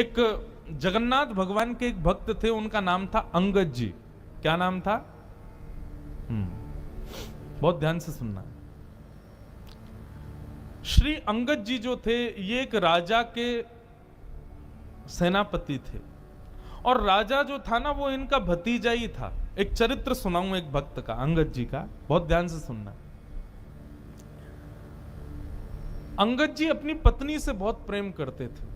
एक जगन्नाथ भगवान के एक भक्त थे, उनका नाम था अंगद जी। क्या नाम था? बहुत ध्यान से सुनना। श्री अंगद जी जो थे, ये एक राजा के सेनापति थे, और राजा जो था ना, वो इनका भतीजा ही था। एक चरित्र सुनाऊं एक भक्त का, अंगद जी का, बहुत ध्यान से सुनना। अंगद जी अपनी पत्नी से बहुत प्रेम करते थे,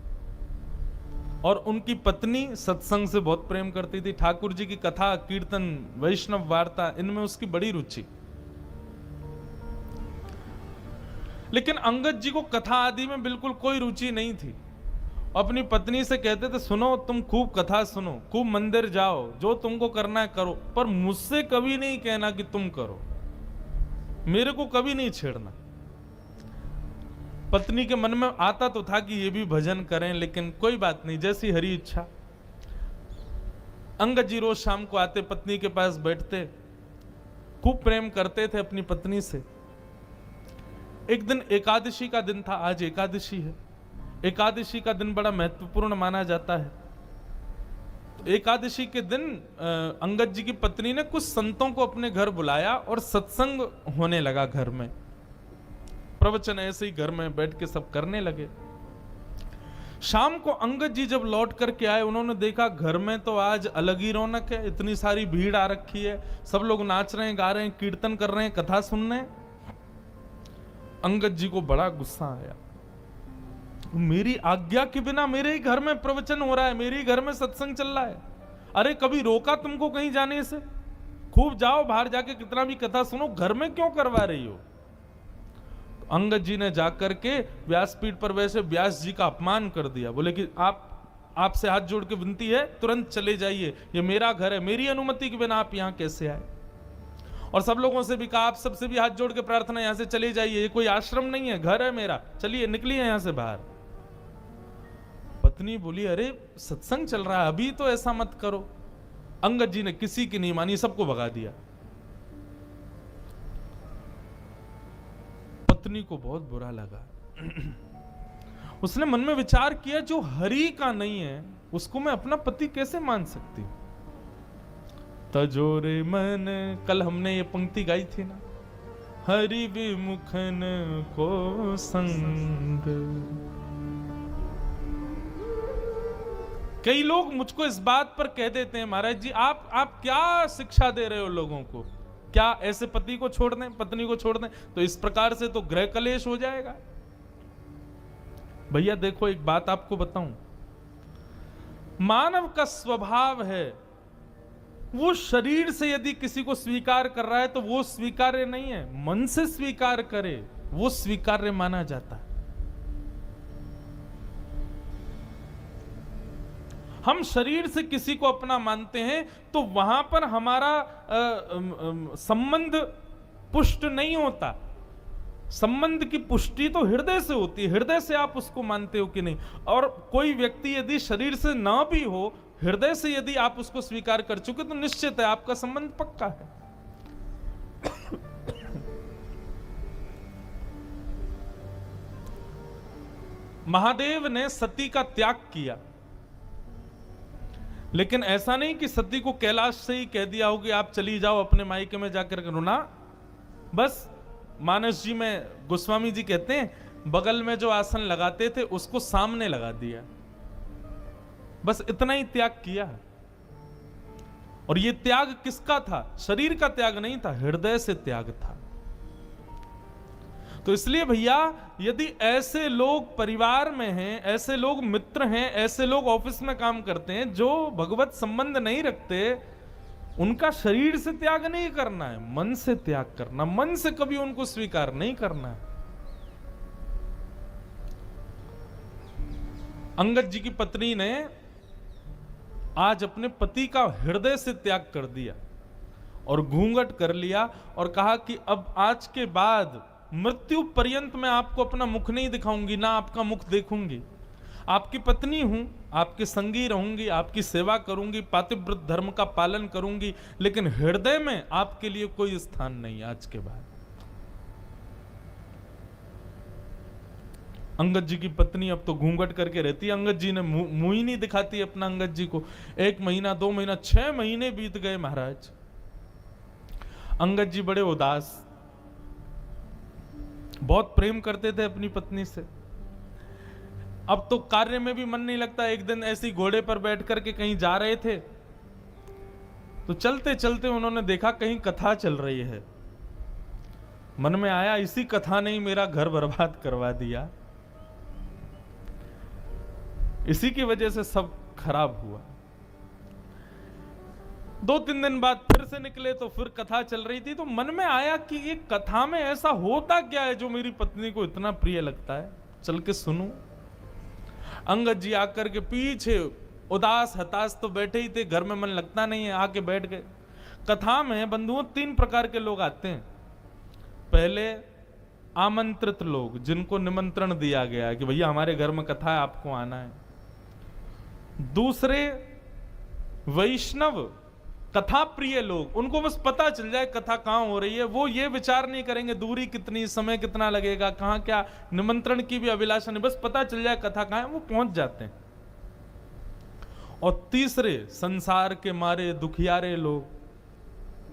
और उनकी पत्नी सत्संग से बहुत प्रेम करती थी। ठाकुर जी की कथा, कीर्तन, वैष्णव वार्ता, इनमें उसकी बड़ी रुचि। लेकिन अंगद जी को कथा आदि में बिल्कुल कोई रुचि नहीं थी। अपनी पत्नी से कहते थे, सुनो, तुम खूब कथा सुनो, खूब मंदिर जाओ, जो तुमको करना है करो, पर मुझसे कभी नहीं कहना कि तुम करो, मेरे को कभी नहीं छेड़ना। पत्नी के मन में आता तो था कि ये भी भजन करें, लेकिन कोई बात नहीं, जैसी हरी इच्छा। अंगद जी रोज शाम को आते, पत्नी के पास बैठते, खूब प्रेम करते थे अपनी पत्नी से। एक दिन एकादशी का दिन था, आज एकादशी है। एकादशी का दिन बड़ा महत्वपूर्ण माना जाता है। तो एकादशी के दिन अंगद जी की पत्नी ने कुछ संतों को अपने घर बुलाया और सत्संग होने लगा घर में। प्रवचन ऐसे ही घर में बैठ के सब करने लगे। शाम को अंगद जी जब लौट करके आए, उन्होंने देखा घर में तो आज अलग ही रौनक है, इतनी सारी भीड़ आ रखी है, सब लोग नाच रहे हैं, गा रहे हैं, कीर्तन कर रहे हैं, कथा सुन रहे हैं। अंगद जी को बड़ा गुस्सा आया। मेरी आज्ञा के बिना मेरे ही घर में प्रवचन हो रहा है, मेरे ही घर में सत्संग चल रहा है, अरे कभी रोका तुमको कहीं जाने से? खूब जाओ, बाहर जाके कितना भी कथा सुनो, घर में क्यों करवा रही हो? तो अंगद जी ने जाकर के व्यासपीठ पर वैसे व्यास जी का अपमान कर दिया। बोले कि आपसे हाथ जोड़ के विनती है, तुरंत चले जाइए, ये मेरा घर है, मेरी अनुमति के बिना आप यहां कैसे आए? और सब लोगों से भी कहा, आप सबसे भी हाथ जोड़ के प्रार्थना, यहां से चले जाइए, ये कोई आश्रम नहीं है, घर है मेरा, चलिए निकलिए यहां से बाहर। पत्नी बोली, अरे सत्संग चल रहा है, अभी तो ऐसा मत करो। अंगद जी ने किसी की नहीं मानी, सबको भगा दिया। पत्नी को बहुत बुरा लगा। उसने मन में विचार किया, जो हरि का नहीं है उसको मैं अपना पति कैसे मान सकती हूं? तजोरे मन, कल हमने ये पंक्ति गाई थी ना, हरि विमुखन को संग। कई लोग मुझको इस बात पर कह देते हैं, महाराज जी आप क्या शिक्षा दे रहे हो लोगों को? क्या ऐसे पति को छोड़ दें, पत्नी को छोड़ दें? तो इस प्रकार से तो गृह कलेश हो जाएगा। भैया देखो, एक बात आपको बताऊं, मानव का स्वभाव है, वो शरीर से यदि किसी को स्वीकार कर रहा है तो वो स्वीकार्य नहीं है, मन से स्वीकार करे वो स्वीकार्य माना जाता है। हम शरीर से किसी को अपना मानते हैं तो वहां पर हमारा संबंध पुष्ट नहीं होता। संबंध की पुष्टि तो हृदय से होती है, हृदय से आप उसको मानते हो कि नहीं। और कोई व्यक्ति यदि शरीर से ना भी हो, हृदय से यदि आप उसको स्वीकार कर चुके तो निश्चित है आपका संबंध पक्का है। महादेव ने सती का त्याग किया, लेकिन ऐसा नहीं कि सती को कैलाश से ही कह दिया हो कि आप चली जाओ अपने मायके में जाकर करो ना। बस मानस जी में गोस्वामी जी कहते हैं, बगल में जो आसन लगाते थे उसको सामने लगा दिया, बस इतना ही त्याग किया। और ये त्याग किसका था? शरीर का त्याग नहीं था, हृदय से त्याग था। तो इसलिए भैया, यदि ऐसे लोग परिवार में हैं, ऐसे लोग मित्र हैं, ऐसे लोग ऑफिस में काम करते हैं जो भगवत संबंध नहीं रखते, उनका शरीर से त्याग नहीं करना है, मन से त्याग करना, मन से कभी उनको स्वीकार नहीं करना है। अंगद जी की पत्नी ने आज अपने पति का हृदय से त्याग कर दिया और घूंघट कर लिया और कहा कि अब आज के बाद मृत्यु पर्यंत मैं आपको अपना मुख नहीं दिखाऊंगी, ना आपका मुख देखूंगी। आपकी पत्नी हूं, आपके संगी रहूंगी, आपकी सेवा करूंगी, पातिव्रत धर्म का पालन करूंगी, लेकिन हृदय में आपके लिए कोई स्थान नहीं आज के बाद। अंगद जी की पत्नी अब तो घूंघट करके रहती है, अंगद जी ने मुंह ही नहीं दिखाती अपना अंगद जी को। 1 महीना 2 महीना 6 महीने बीत गए महाराज। अंगद जी बड़े उदास, बहुत प्रेम करते थे अपनी पत्नी से। अब तो कार्य में भी मन नहीं लगता। एक दिन ऐसी घोड़े पर बैठ करके कहीं जा रहे थे, तो चलते चलते उन्होंने देखा कहीं कथा चल रही है। मन में आया इसी कथा ने ही मेरा घर बर्बाद करवा दिया, इसी की वजह से सब खराब हुआ। 2-3 दिन बाद फिर से निकले तो फिर कथा चल रही थी, तो मन में आया कि ये कथा में ऐसा होता क्या है जो मेरी पत्नी को इतना प्रिय लगता है, चल के सुनूं। अंगद जी आकर के पीछे उदास हताश तो बैठे ही थे, घर में मन लगता नहीं है, आके बैठ गए। कथा में बंधुओं 3 प्रकार के लोग आते हैं। पहले आमंत्रित लोग, जिनको निमंत्रण दिया गया है कि भैया हमारे घर में कथा है, आपको आना है। दूसरे वैष्णव कथा प्रिय लोग, उनको बस पता चल जाए कथा कहां हो रही है, वो ये विचार नहीं करेंगे दूरी कितनी, समय कितना लगेगा, कहां क्या, निमंत्रण की भी अभिलाषा नहीं, बस पता चल जाए कथा कहां है, वो पहुंच जाते हैं। और तीसरे संसार के मारे दुखियारे लोग,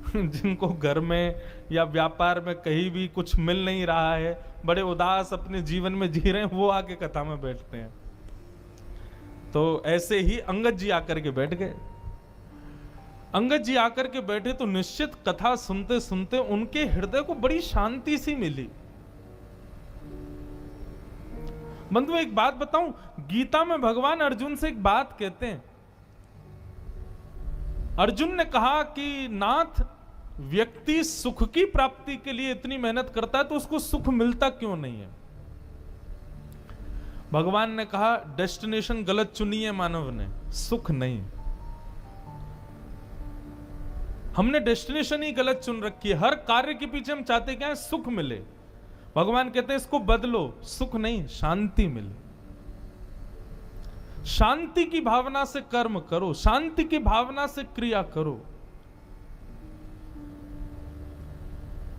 जिनको घर में या व्यापार में कहीं भी कुछ मिल नहीं रहा है, बड़े उदास अपने जीवन में जी रहे हैं, वो आके कथा में बैठते हैं। तो ऐसे ही अंगद जी आकर के बैठ गए। अंगद जी आकर के बैठे तो निश्चित कथा सुनते सुनते उनके हृदय को बड़ी शांति सी मिली। बंधु एक बात बताऊं, गीता में भगवान अर्जुन से एक बात कहते हैं। अर्जुन ने कहा कि नाथ, व्यक्ति सुख की प्राप्ति के लिए इतनी मेहनत करता है तो उसको सुख मिलता क्यों नहीं है? भगवान ने कहा डेस्टिनेशन गलत चुनी है मानव ने, सुख नहीं। हमने डेस्टिनेशन ही गलत चुन रखी है। हर कार्य के पीछे हम चाहते क्या है? सुख मिले। भगवान कहते हैं इसको बदलो, सुख नहीं शांति मिले। शांति की भावना से कर्म करो, शांति की भावना से क्रिया करो।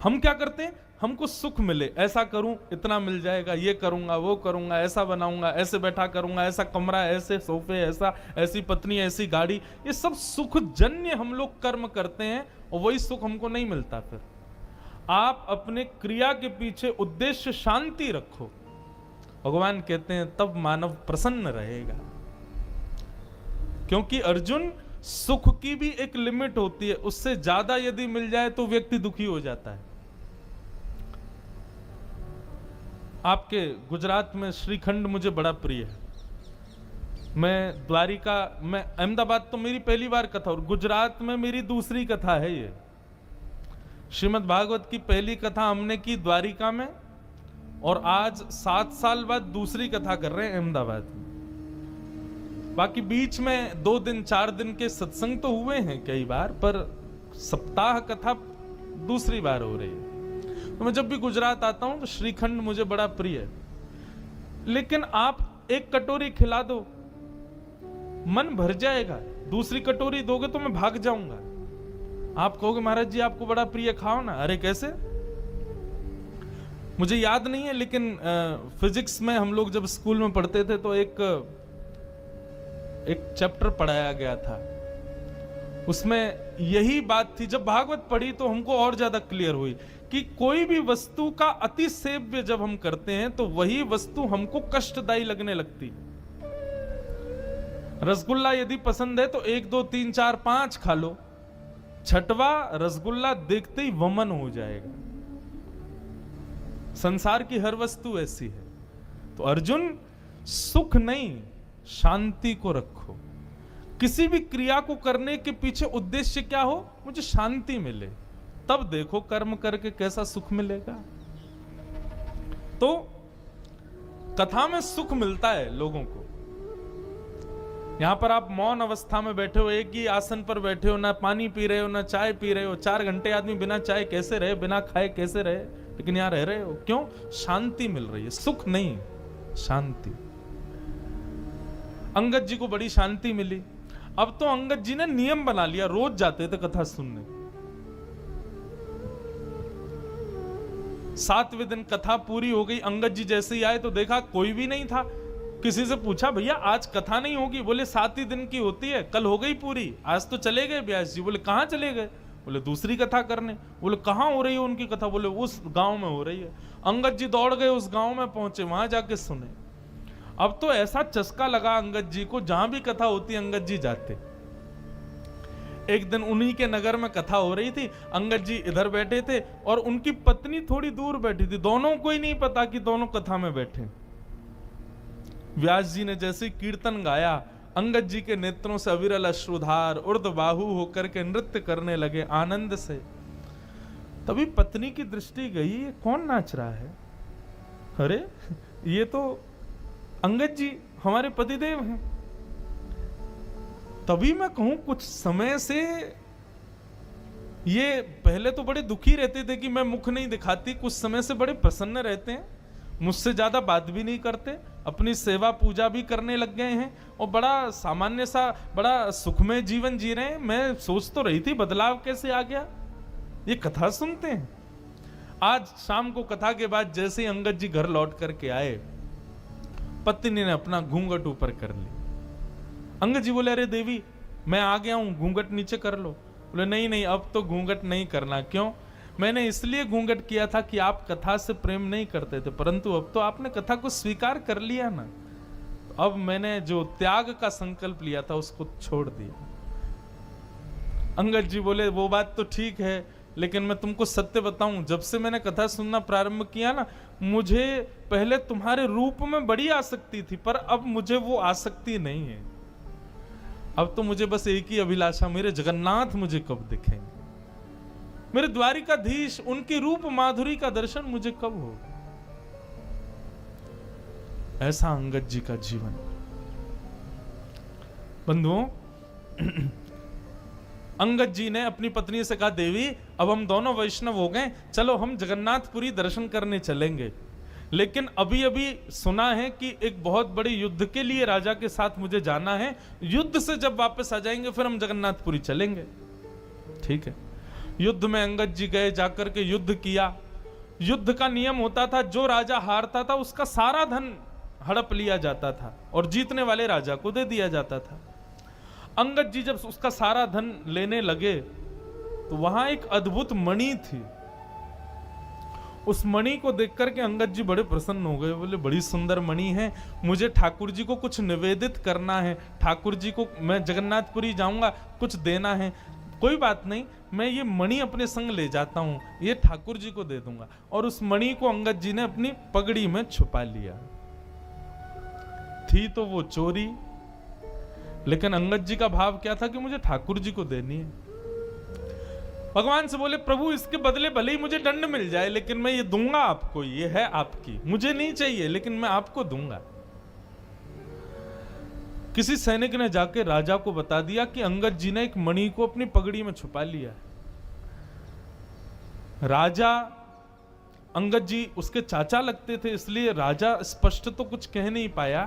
हम क्या करते हैं? हमको सुख मिले, ऐसा करूं इतना मिल जाएगा, ये करूंगा वो करूंगा, ऐसा बनाऊंगा, ऐसे बैठा करूंगा, ऐसा कमरा, ऐसे सोफे, ऐसी पत्नी, ऐसी गाड़ी, ये सब सुख जन्य हम लोग कर्म करते हैं और वही सुख हमको नहीं मिलता। फिर आप अपने क्रिया के पीछे उद्देश्य शांति रखो, भगवान कहते हैं तब मानव प्रसन्न रहेगा। क्योंकि अर्जुन, सुख की भी एक लिमिट होती है, उससे ज्यादा यदि मिल जाए तो व्यक्ति दुखी हो जाता है। आपके गुजरात में श्रीखंड मुझे बड़ा प्रिय है। मैं द्वारिका, मैं अहमदाबाद तो मेरी पहली बार कथा और गुजरात में मेरी दूसरी कथा है। ये श्रीमद् भागवत की पहली कथा हमने की द्वारिका में और आज 7 साल बाद दूसरी कथा कर रहे हैं अहमदाबाद में। बाकी बीच में 2 दिन 4 दिन के सत्संग तो हुए हैं कई बार, पर सप्ताह कथा दूसरी बार हो रही है। तो मैं जब भी गुजरात आता हूं तो श्रीखंड मुझे बड़ा प्रिय है। लेकिन आप एक कटोरी खिला दो, मन भर जाएगा। दूसरी कटोरी दोगे तो मैं भाग जाऊंगा। आप कहोगे महाराज जी आपको बड़ा प्रिय, खाओ ना। अरे कैसे? मुझे याद नहीं है, लेकिन फिजिक्स में हम लोग जब स्कूल में पढ़ते थे तो एक चैप्टर पढ़ाया गया था, उसमें यही बात थी। जब भागवत पढ़ी तो हमको और ज्यादा क्लियर हुई कि कोई भी वस्तु का अति सेव्य जब हम करते हैं तो वही वस्तु हमको कष्टदायी लगने लगती। रसगुल्ला यदि पसंद है तो 1 2 3 4 5 खा लो, 6वां रसगुल्ला देखते ही वमन हो जाएगा। संसार की हर वस्तु ऐसी है। तो अर्जुन, सुख नहीं शांति को रखो। किसी भी क्रिया को करने के पीछे उद्देश्य क्या हो? मुझे शांति मिले, तब देखो कर्म करके कैसा सुख मिलेगा। तो कथा में सुख मिलता है लोगों को। यहां पर आप मौन अवस्था में बैठे हो, एक ही आसन पर बैठे हो, ना पानी पी रहे हो ना चाय पी रहे हो। 4 घंटे आदमी बिना चाय कैसे रहे, बिना खाए कैसे रहे, लेकिन यहां रह रहे हो। क्यों? शांति मिल रही है। सुख नहीं, शांति। अंगद जी को बड़ी शांति मिली। अब तो अंगद जी ने नियम बना लिया, रोज जाते थे कथा सुनने। 7वें दिन कथा पूरी हो गई। अंगद जी जैसे ही आए तो देखा कोई भी नहीं था। किसी से पूछा, भैया आज कथा नहीं होगी? बोले 7 ही दिन की होती है, कल हो गई पूरी, आज तो चले गए व्यास जी। बोले कहाँ चले गए? बोले दूसरी कथा करने। बोले कहाँ हो रही है उनकी कथा? बोले उस गांव में हो रही है। अंगद जी दौड़ गए, उस गांव में पहुंचे, वहां जाके सुने। अब तो ऐसा चस्का लगा अंगद जी को, जहां भी कथा होती अंगद जी जाते। एक दिन उन्हीं के नगर में कथा हो रही थी, अंगद जी इधर बैठे थे और उनकी पत्नी थोड़ी दूर बैठी थी। दोनों को ही नहीं पता कि दोनों कथा में बैठे। व्यास जी ने जैसे कीर्तन गाया, अंगद जी के नेत्रों से अविरल अश्रुधार ऊर्ध्वबाहु होकर के नृत्य करने लगे आनंद से। तभी पत्नी की दृष्टि गई, ये कौन नाच रहा है? अरे ये तो अंगद जी हमारे पतिदेव हैं। तभी मैं कहूं कुछ समय से ये पहले तो बड़े दुखी रहते थे कि मैं मुख नहीं दिखाती, कुछ समय से बड़े प्रसन्न रहते हैं, मुझसे ज्यादा बात भी नहीं करते, अपनी सेवा पूजा भी करने लग गए हैं और बड़ा सामान्य सा बड़ा सुखमय जीवन जी रहे हैं। मैं सोच तो रही थी बदलाव कैसे आ गया, ये कथा सुनते हैं। आज शाम को कथा के बाद जैसे ही अंगद जी घर लौट करके आए, पत्नी ने अपना घूंघट ऊपर कर ली। अंगद जी बोले, अरे देवी मैं आ गया हूं, घूंघट नीचे कर लो। बोले नहीं नहीं, अब तो घूंघट नहीं करना। क्यों? मैंने इसलिए घूंघट किया था कि आप कथा से प्रेम नहीं करते थे, परंतु अब तो आपने कथा को स्वीकार कर लिया ना, अब मैंने जो त्याग का संकल्प लिया था उसको छोड़ दिया। अंगद जी बोले, वो बात तो ठीक है, लेकिन मैं तुमको सत्य बताऊं, जब से मैंने कथा सुनना प्रारंभ किया ना, मुझे पहले तुम्हारे रूप में बड़ी आसक्ति थी, पर अब मुझे वो आसक्ति नहीं है। अब तो मुझे बस एक ही अभिलाषा, मेरे जगन्नाथ मुझे कब दिखेंगे, मेरे द्वारिकाधीश, उनकी रूप माधुरी का दर्शन मुझे कब होगा। ऐसा अंगद जी का जीवन। बंधुओं, अंगद जी ने अपनी पत्नी से कहा, देवी अब हम दोनों वैष्णव हो गए, चलो हम जगन्नाथपुरी दर्शन करने चलेंगे। लेकिन अभी अभी सुना है कि एक बहुत बड़े युद्ध के लिए राजा के साथ मुझे जाना है, युद्ध से जब वापस आ जाएंगे फिर हम जगन्नाथपुरी चलेंगे। ठीक है। युद्ध में अंगद जी गए, जाकर के युद्ध किया। युद्ध का नियम होता था, जो राजा हारता था उसका सारा धन हड़प लिया जाता था और जीतने वाले राजा को दे दिया जाता था। अंगद जी जब उसका सारा धन लेने लगे तो वहां एक अद्भुत मणि थी। उस मणि को देख करके अंगद जी बड़े प्रसन्न हो गए। बोले, बड़ी सुंदर मणि है, मुझे ठाकुर जी को कुछ निवेदित करना है, ठाकुर जी को मैं जगन्नाथपुरी जाऊंगा, कुछ देना है। कोई बात नहीं, मैं ये मणि अपने संग ले जाता हूं, ये ठाकुर जी को दे दूंगा। और उस मणि को अंगद जी ने अपनी पगड़ी में छुपा लिया। थी तो वो चोरी, लेकिन अंगद जी का भाव क्या था कि मुझे ठाकुर जी को देनी है। भगवान से बोले, प्रभु इसके बदले भले ही मुझे दंड मिल जाए, लेकिन मैं ये दूंगा आपको, ये है आपकी, मुझे नहीं चाहिए लेकिन मैं आपको दूंगा। किसी सैनिक ने जाके राजा को बता दिया कि अंगद जी ने एक मणि को अपनी पगड़ी में छुपा लिया। राजा, अंगद जी उसके चाचा लगते थे, इसलिए राजा स्पष्ट तो कुछ कह नहीं पाया,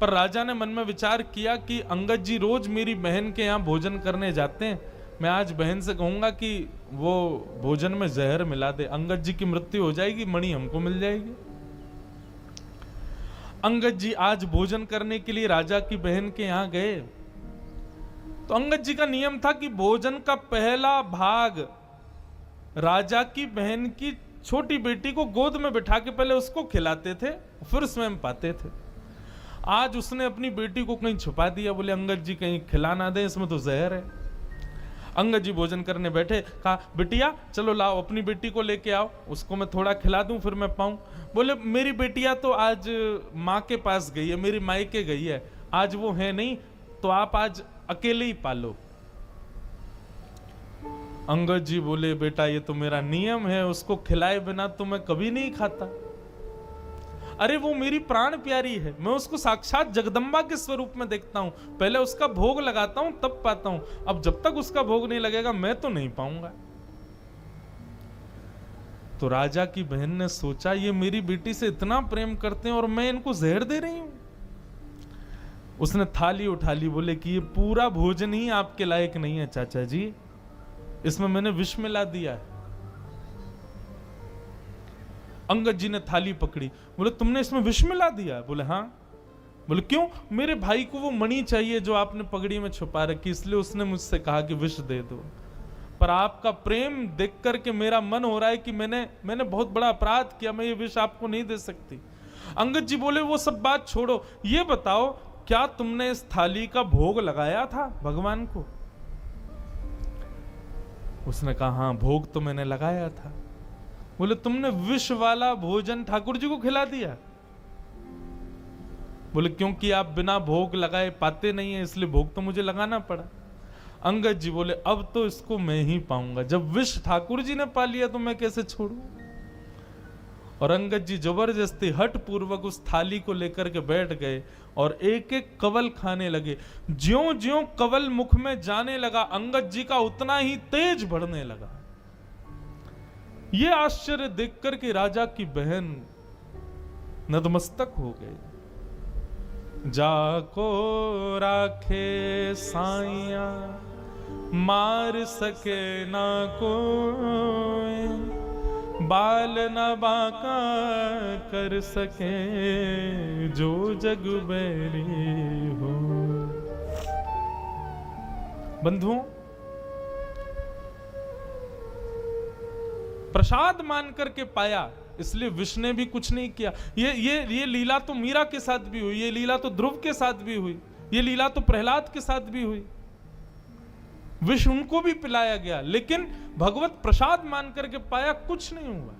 पर राजा ने मन में विचार किया कि अंगद जी रोज मेरी बहन के यहाँ भोजन करने जाते हैं, मैं आज बहन से कहूंगा कि वो भोजन में जहर मिला दे, अंगद जी की मृत्यु हो जाएगी, मणि हमको मिल जाएगी। अंगद जी आज भोजन करने के लिए राजा की बहन के यहां गए, तो अंगद जी का नियम था कि भोजन का पहला भाग राजा की बहन की छोटी बेटी को गोद में बिठा के पहले उसको खिलाते थे, फिर स्वयं पाते थे। आज उसने अपनी बेटी को कहीं छुपा दिया, बोले अंगद जी कहीं खिला ना दे, इसमें तो जहर है। अंगद जी भोजन करने बैठे, कहा बिटिया चलो लाओ अपनी बेटी को लेके आओ, उसको मैं थोड़ा खिला दूं फिर मैं पाऊं। बोले मेरी बेटिया तो आज माँ के पास गई है, मेरी मायके गई है, आज वो है नहीं, तो आप आज अकेले ही पालो। अंगद जी बोले, बेटा ये तो मेरा नियम है, उसको खिलाए बिना तो मैं कभी नहीं खाता। अरे वो मेरी प्राण प्यारी है, मैं उसको साक्षात जगदम्बा के स्वरूप में देखता हूं, पहले उसका भोग लगाता हूं तब पाता हूं, अब जब तक उसका भोग नहीं लगेगा मैं तो नहीं पाऊंगा। तो राजा की बहन ने सोचा, ये मेरी बेटी से इतना प्रेम करते हैं और मैं इनको जहर दे रही हूं। उसने थाली उठा ली, बोले कि ये पूरा भोजन ही आपके लायक नहीं है चाचा जी, इसमें मैंने विष मिला दिया है। अंगद जी ने थाली पकड़ी, बोले तुमने इसमें विष मिला दिया? बोले हाँ। बोले क्यों? मेरे भाई को वो मणि चाहिए जो आपने पगड़ी में छुपा रखी, इसलिए उसने मुझसे कहा कि विष दे दो। पर आपका प्रेम देख करके मेरा मन हो रहा है कि मैंने बहुत बड़ा अपराध किया, मैं ये विष आपको नहीं दे सकती। अंगद जी बोले वो सब बात छोड़ो, ये बताओ क्या तुमने इस थाली का भोग लगाया था भगवान को? उसने कहा हाँ, भोग तो मैंने लगाया था। बोले तुमने विष वाला भोजन ठाकुर जी को खिला दिया? बोले क्योंकि आप बिना भोग लगाए पाते नहीं है, इसलिए भोग तो मुझे लगाना पड़ा। अंगद जी बोले अब तो इसको मैं ही पाऊंगा, जब विष ठाकुर जी ने पा लिया तो मैं कैसे छोड़ूं? और अंगद जी जबरदस्ती हठ पूर्वक उस थाली को लेकर के बैठ गए और एक एक कवल खाने लगे। ज्यों ज्यों कवल मुख में जाने लगा, अंगद जी का उतना ही तेज बढ़ने लगा। ये आश्चर्य देखकर के राजा की बहन नतमस्तक हो गई। जाको राखे साइया, मार सके ना कोई, बाल न बाका कर सके जो जग बैरी हो। बंधुओं, प्रसाद मान करके पाया, इसलिए विष ने भी कुछ नहीं किया। ये लीला तो मीरा के साथ भी हुई, ये लीला तो ध्रुव के साथ भी हुई, ये लीला तो प्रहलाद के साथ भी हुई। विष उनको भी पिलाया गया, लेकिन भगवत प्रसाद मान करके पाया, कुछ नहीं हुआ।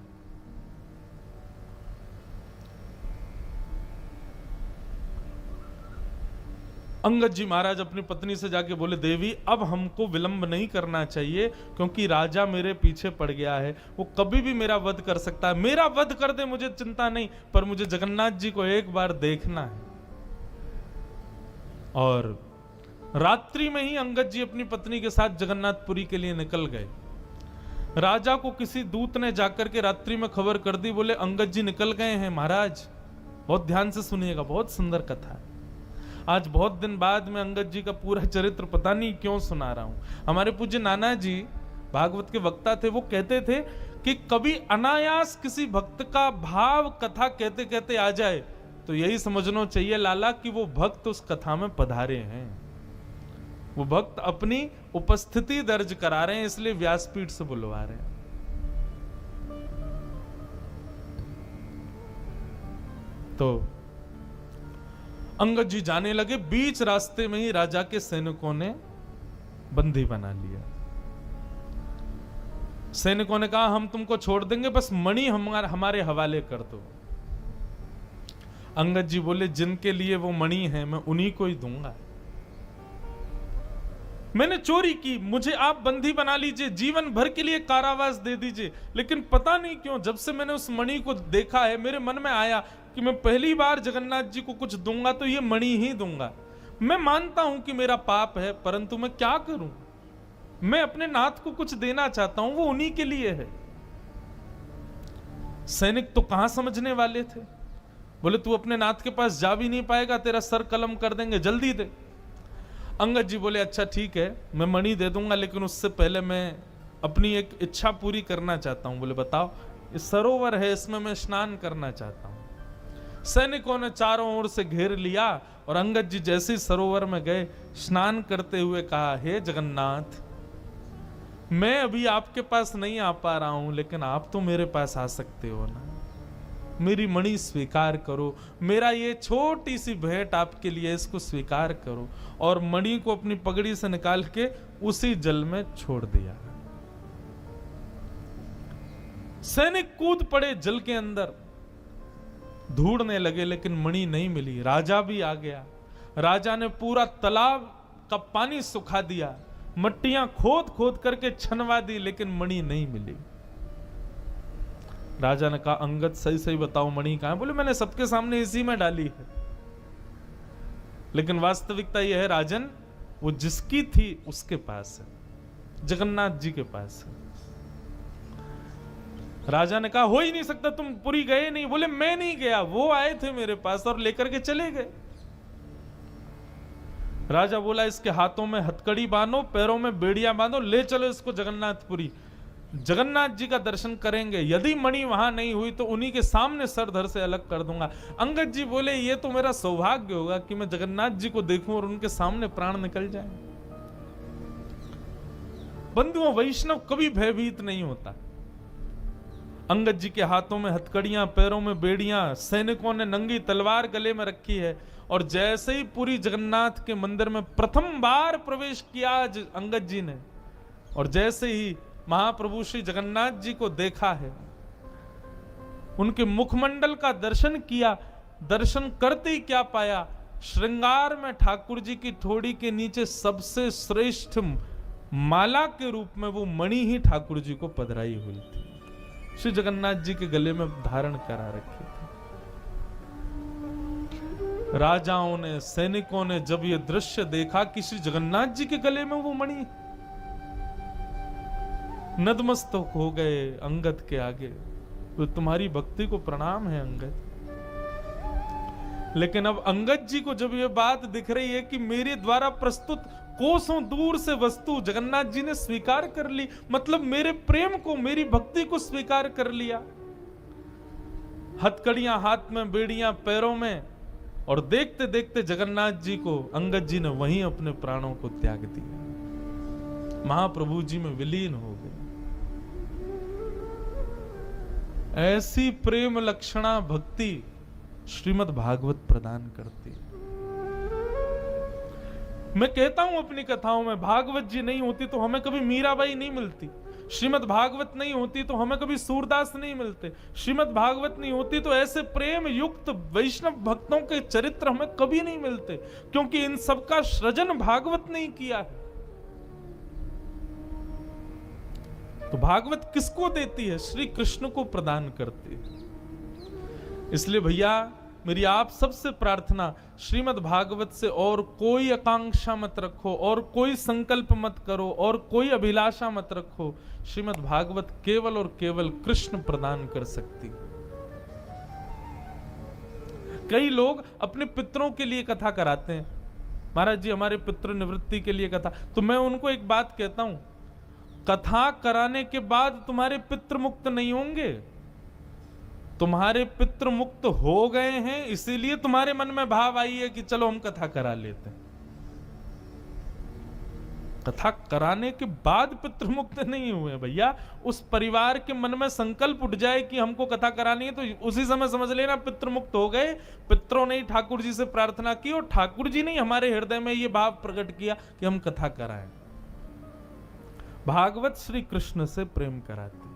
अंगद जी महाराज अपनी पत्नी से जाके बोले देवी अब हमको विलंब नहीं करना चाहिए, क्योंकि राजा मेरे पीछे पड़ गया है, वो कभी भी मेरा वध कर सकता है। मेरा वध कर दे मुझे चिंता नहीं, पर मुझे जगन्नाथ जी को एक बार देखना है। और रात्रि में ही अंगद जी अपनी पत्नी के साथ जगन्नाथपुरी के लिए निकल गए। राजा को किसी दूत ने जाकर के रात्रि में खबर कर दी, बोले अंगद जी निकल गए हैं महाराज। बहुत ध्यान से सुनिएगा, बहुत सुंदर कथा है। आज बहुत दिन बाद में अंगद जी का पूरा चरित्र पता नहीं क्यों सुना रहा हूं। हमारे पूज्य नाना जी भागवत के वक्ता थे, वो कहते थे कि कभी अनायास किसी भक्त का भाव कथा कहते कहते आ जाए तो यही समझना चाहिए लाला कि वो भक्त उस कथा में पधारे हैं, वो भक्त अपनी उपस्थिति दर्ज करा रहे हैं, इसलिए व्यासपीठ से बुलवा रहे हैं। तो अंगद जी जाने लगे, बीच रास्ते में ही राजा के सैनिकों ने बंदी बना लिया। सैनिकों ने कहा हम तुमको छोड़ देंगे, बस मणि हमारे हवाले कर दो। अंगद जी बोले जिनके लिए वो मणि है मैं उन्हीं को ही दूंगा। मैंने चोरी की, मुझे आप बंदी बना लीजिए, जीवन भर के लिए कारावास दे दीजिए, लेकिन पता नहीं क्यों जब से मैंने उस मणि को देखा है मेरे मन में आया कि मैं पहली बार जगन्नाथ जी को कुछ दूंगा तो ये मणि ही दूंगा। मैं मानता हूं कि मेरा पाप है, परंतु मैं क्या करूं, मैं अपने नाथ को कुछ देना चाहता हूं, वो उन्हीं के लिए है। सैनिक तो कहां समझने वाले थे, बोले तू अपने नाथ के पास जा भी नहीं पाएगा, तेरा सर कलम कर देंगे, जल्दी दे। अंगद जी बोले अच्छा ठीक है मैं मणि दे दूंगा, लेकिन उससे पहले मैं अपनी एक इच्छा पूरी करना चाहता हूं। बोले बताओ। इस सरोवर है, इसमें मैं स्नान करना चाहता हूं। सैनिकों ने चारों ओर से घेर लिया और अंगद जी जैसे ही सरोवर में गए, स्नान करते हुए कहा हे जगन्नाथ, मैं अभी आपके पास नहीं आ पा रहा हूं, लेकिन आप तो मेरे पास आ सकते हो ना, मेरी मणि स्वीकार करो, मेरा ये छोटी सी भेंट आपके लिए, इसको स्वीकार करो। और मणि को अपनी पगड़ी से निकाल के उसी जल में छोड़ दिया। सैनिक कूद पड़े जल के अंदर, ढूंढने लगे, लेकिन मणि नहीं मिली। राजा भी आ गया, राजा ने पूरा तालाब का पानी सुखा दिया, मट्टियां खोद खोद करके छनवा दी, लेकिन मणि नहीं मिली। राजा ने कहा अंगद सही सही बताओ मणि कहां है? बोले मैंने सबके सामने इसी में डाली है, लेकिन वास्तविकता यह है राजन, वो जिसकी थी उसके पास है, जगन्नाथ जी के पास है। राजा ने कहा हो ही नहीं सकता, तुम पुरी गए नहीं। बोले मैं नहीं गया, वो आए थे मेरे पास और लेकर के चले गए। राजा बोला इसके हाथों में हथकड़ी बांधो, पैरों में बेड़ियां बांधो, ले चलो इसको जगन्नाथपुरी। जगन्नाथ जी का दर्शन करेंगे, यदि मणि वहां नहीं हुई तो उन्हीं के सामने सर धड़ से अलग कर दूंगा। अंगद जी बोले ये तो मेरा सौभाग्य होगा कि मैं जगन्नाथ जी को देखूं और उनके सामने प्राण निकल जाए। बंधुओं, वैष्णव कभी भयभीत नहीं होता। अंगद जी के हाथों में हथकड़ियां, पैरों में बेड़ियां, सैनिकों ने नंगी तलवार गले में रखी है, और जैसे ही पूरी जगन्नाथ के मंदिर में प्रथम बार प्रवेश किया अंगद जी ने, और जैसे ही महाप्रभु श्री जगन्नाथ जी को देखा है, उनके मुखमंडल का दर्शन किया, दर्शन करते ही क्या पाया, श्रृंगार में ठाकुर जी की ठोड़ी के नीचे सबसे श्रेष्ठ माला के रूप में वो मणि ही ठाकुर जी को पधराई हुई थी, श्री जगन्नाथ जी के गले में धारण करा रखी थी। राजाओं ने, सैनिकों ने जब ये दृश्य देखा कि श्री जगन्नाथ जी के गले में वो मणि, नतमस्तक हो गए अंगद के आगे। तो तुम्हारी भक्ति को प्रणाम है अंगद। लेकिन अब अंगद जी को जब ये बात दिख रही है कि मेरे द्वारा प्रस्तुत कोसों दूर से वस्तु जगन्नाथ जी ने स्वीकार कर ली, मतलब मेरे प्रेम को, मेरी भक्ति को स्वीकार कर लिया, हथकड़ियां हाथ में, बेड़ियां पैरों में, और देखते देखते जगन्नाथ जी को अंगद जी ने वहीं अपने प्राणों को त्याग दिया, महाप्रभु जी में विलीन हो गए। ऐसी प्रेम लक्षणा भक्ति श्रीमद् भागवत प्रदान करती है। मैं कहता हूं अपनी कथाओं में, भागवत जी नहीं होती तो हमें कभी मीराबाई नहीं मिलती, श्रीमद् भागवत नहीं होती तो हमें कभी सूरदास नहीं मिलते, श्रीमद् भागवत नहीं होती तो ऐसे प्रेम युक्त वैष्णव भक्तों के चरित्र हमें कभी नहीं मिलते, क्योंकि इन सबका सृजन भागवत नहीं किया है। तो भागवत किसको देती है? श्री कृष्ण को प्रदान करती है। इसलिए भैया मेरी आप सबसे प्रार्थना, श्रीमद् भागवत से और कोई आकांक्षा मत रखो, और कोई संकल्प मत करो, और कोई अभिलाषा मत रखो। श्रीमद् भागवत केवल और केवल कृष्ण प्रदान कर सकती। कई लोग अपने पितरों के लिए कथा कराते हैं, महाराज जी हमारे पितृ निवृत्ति के लिए कथा, तो मैं उनको एक बात कहता हूं, कथा कराने के बाद तुम्हारे पितृ मुक्त नहीं होंगे, तुम्हारे पितृ मुक्त हो गए हैं, इसीलिए तुम्हारे मन में भाव आई है कि चलो हम कथा करा लेते हैं। कथा कराने के बाद पितृ मुक्त नहीं हुए भैया। उस परिवार के मन में संकल्प उठ जाए कि हमको कथा करानी है, तो उसी समय समझ लेना पितृ मुक्त हो गए। पितरों ने ठाकुर जी से प्रार्थना की और ठाकुर जी ने हमारे हृदय में यह भाव प्रकट किया कि हम कथा कराएं। भागवत श्री कृष्ण से प्रेम कराते।